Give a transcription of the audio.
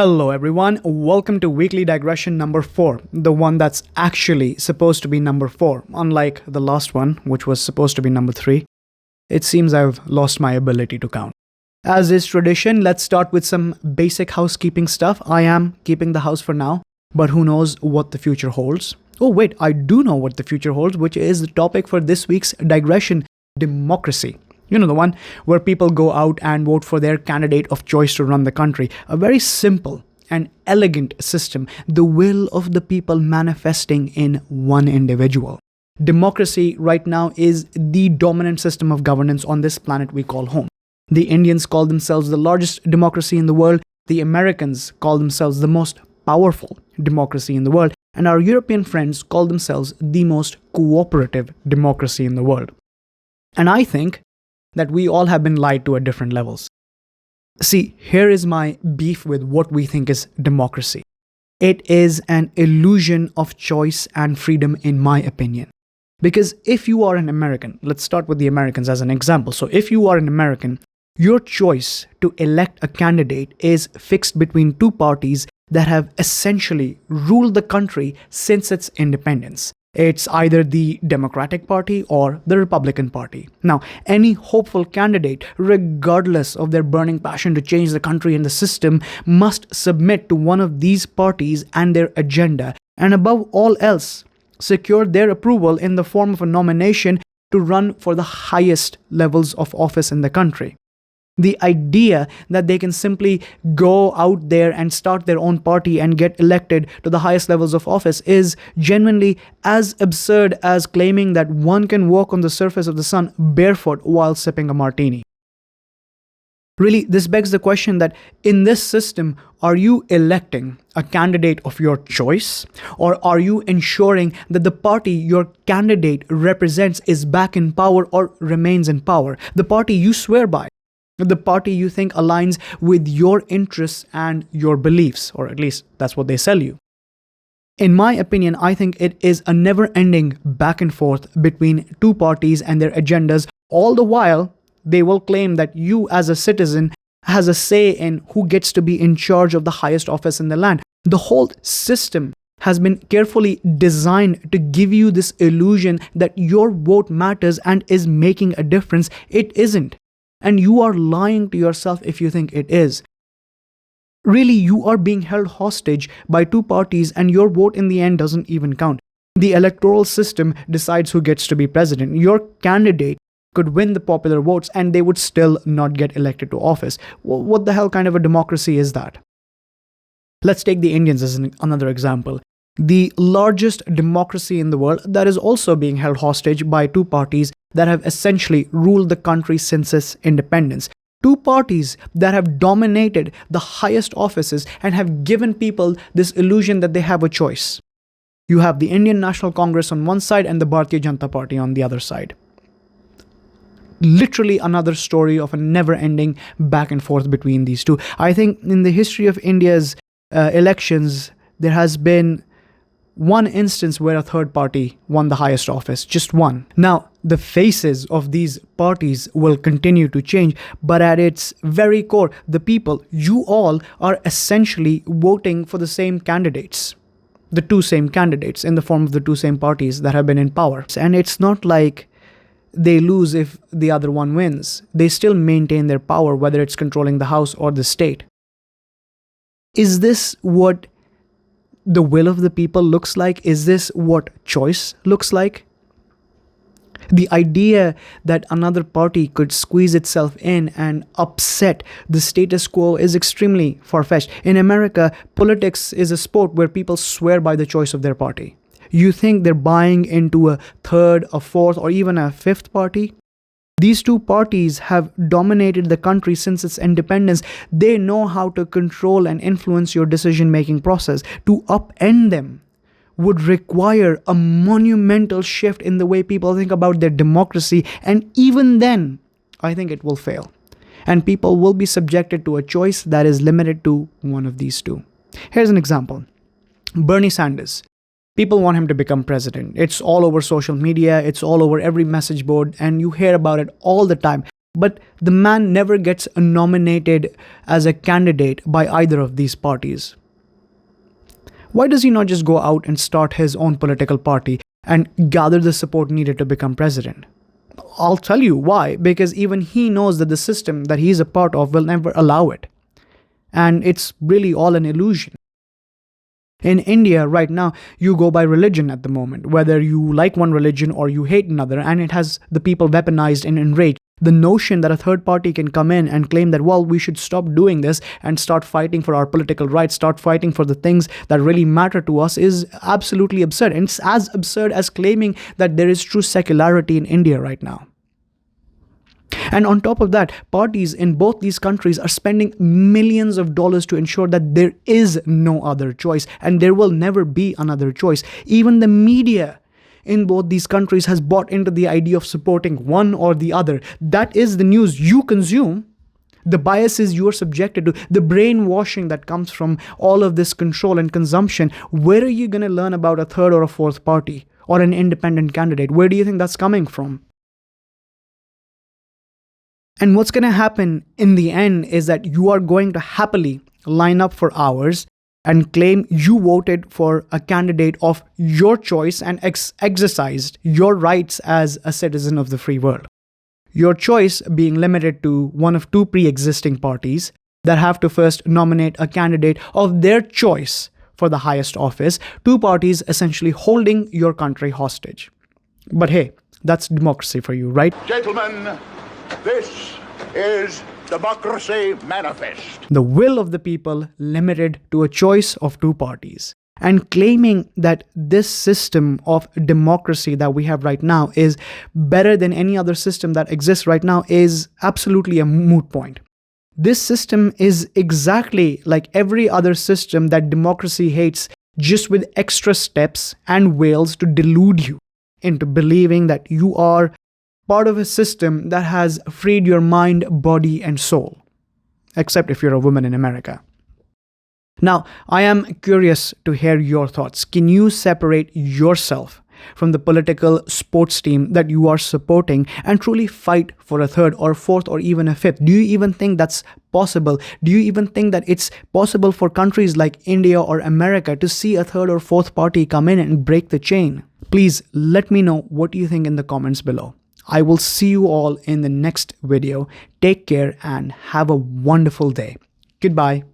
Hello everyone, welcome to weekly digression number 4, the one that's actually supposed to be number 4, unlike the last one, which was supposed to be number 3. It seems I've lost my ability to count. As is tradition, let's start with some basic housekeeping stuff. I am keeping the house for now, but who knows what the future holds. Oh wait, I do know what the future holds, which is the topic for this week's digression: democracy. You know, the one where people go out and vote for their candidate of choice to run the country. A very simple and elegant system, the will of the people manifesting in one individual. Democracy right now is the dominant system of governance on this planet we call home. The Indians call themselves the largest democracy in the world. The Americans call themselves the most powerful democracy in the world. And our European friends call themselves the most cooperative democracy in the world. And I think that we all have been lied to at different levels. See, here is my beef with what we think is democracy. It is an illusion of choice and freedom, in my opinion. Because if you are an American, let's start with the Americans as an example. So if you are an American, your choice to elect a candidate is fixed between two parties that have essentially ruled the country since its independence. It's either the Democratic Party or the Republican Party. Now, any hopeful candidate, regardless of their burning passion to change the country and the system, must submit to one of these parties and their agenda, and above all else, secure their approval in the form of a nomination to run for the highest levels of office in the country. The idea that they can simply go out there and start their own party and get elected to the highest levels of office is genuinely as absurd as claiming that one can walk on the surface of the sun barefoot while sipping a martini. Really, this begs the question that in this system, are you electing a candidate of your choice, or are you ensuring that the party your candidate represents is back in power or remains in power, the party you swear by? The party you think aligns with your interests and your beliefs, or at least that's what they sell you. In my opinion, I think it is a never-ending back and forth between two parties and their agendas. All the while, they will claim that you as a citizen has a say in who gets to be in charge of the highest office in the land. The whole system has been carefully designed to give you this illusion that your vote matters and is making a difference. It isn't. And you are lying to yourself if you think it is. Really, you are being held hostage by two parties and your vote in the end doesn't even count. The electoral system decides who gets to be president. Your candidate could win the popular votes and they would still not get elected to office. What the hell kind of a democracy is that? Let's take the Indians as another example. The largest democracy in the world that is also being held hostage by two parties that have essentially ruled the country since its independence. Two parties that have dominated the highest offices and have given people this illusion that they have a choice. You have the Indian National Congress on one side and the Bharatiya Janata Party on the other side. Literally another story of a never-ending back and forth between these two. I think in the history of India's elections, there has been one instance where a third party won the highest office, just one. Now, the faces of these parties will continue to change, but at its very core, the people, you all, are essentially voting for the same candidates. The two same candidates in the form of the two same parties that have been in power. And it's not like they lose if the other one wins. They still maintain their power, whether it's controlling the house or the state. Is this what the will of the people looks like? Is this what choice looks like? The idea that another party could squeeze itself in and upset the status quo is extremely far-fetched. In America, politics is a sport where people swear by the choice of their party. You think they're buying into a third, a fourth, or even a fifth party? These two parties have dominated the country since its independence. They know how to control and influence your decision-making process. To upend them would require a monumental shift in the way people think about their democracy, and even then, I think it will fail. And people will be subjected to a choice that is limited to one of these two. Here's an example. Bernie Sanders. People want him to become president. It's all over social media, it's all over every message board, and you hear about it all the time. But the man never gets nominated as a candidate by either of these parties. Why does he not just go out and start his own political party and gather the support needed to become president? I'll tell you why. Because even he knows that the system that he's a part of will never allow it. And it's really all an illusion. In India right now, you go by religion at the moment, whether you like one religion or you hate another, and it has the people weaponized and enraged. The notion that a third party can come in and claim that, well, we should stop doing this and start fighting for our political rights, start fighting for the things that really matter to us is absolutely absurd. And it's as absurd as claiming that there is true secularity in India right now. And on top of that, parties in both these countries are spending millions of dollars to ensure that there is no other choice and there will never be another choice. Even the media in both these countries has bought into the idea of supporting one or the other. That is the news you consume, the biases you are subjected to, the brainwashing that comes from all of this control and consumption. Where are you going to learn about a third or a fourth party or an independent candidate? Where do you think that's coming from? And what's going to happen in the end is that you are going to happily line up for hours and claim you voted for a candidate of your choice and exercised your rights as a citizen of the free world. Your choice being limited to one of two pre-existing parties that have to first nominate a candidate of their choice for the highest office, two parties essentially holding your country hostage. But hey, that's democracy for you, right? Gentlemen, this is Democracy Manifest. The will of the people limited to a choice of two parties. And claiming that this system of democracy that we have right now is better than any other system that exists right now is absolutely a moot point. This system is exactly like every other system that democracy hates, just with extra steps and wails to delude you into believing that you are part of a system that has freed your mind, body, and soul. Except if you're a woman in America. Now, I am curious to hear your thoughts. Can you separate yourself from the political sports team that you are supporting and truly fight for a third or fourth or even a fifth? Do you even think that's possible? Do you even think that it's possible for countries like India or America to see a third or fourth party come in and break the chain? Please let me know what you think in the comments below. I will see you all in the next video. Take care and have a wonderful day. Goodbye.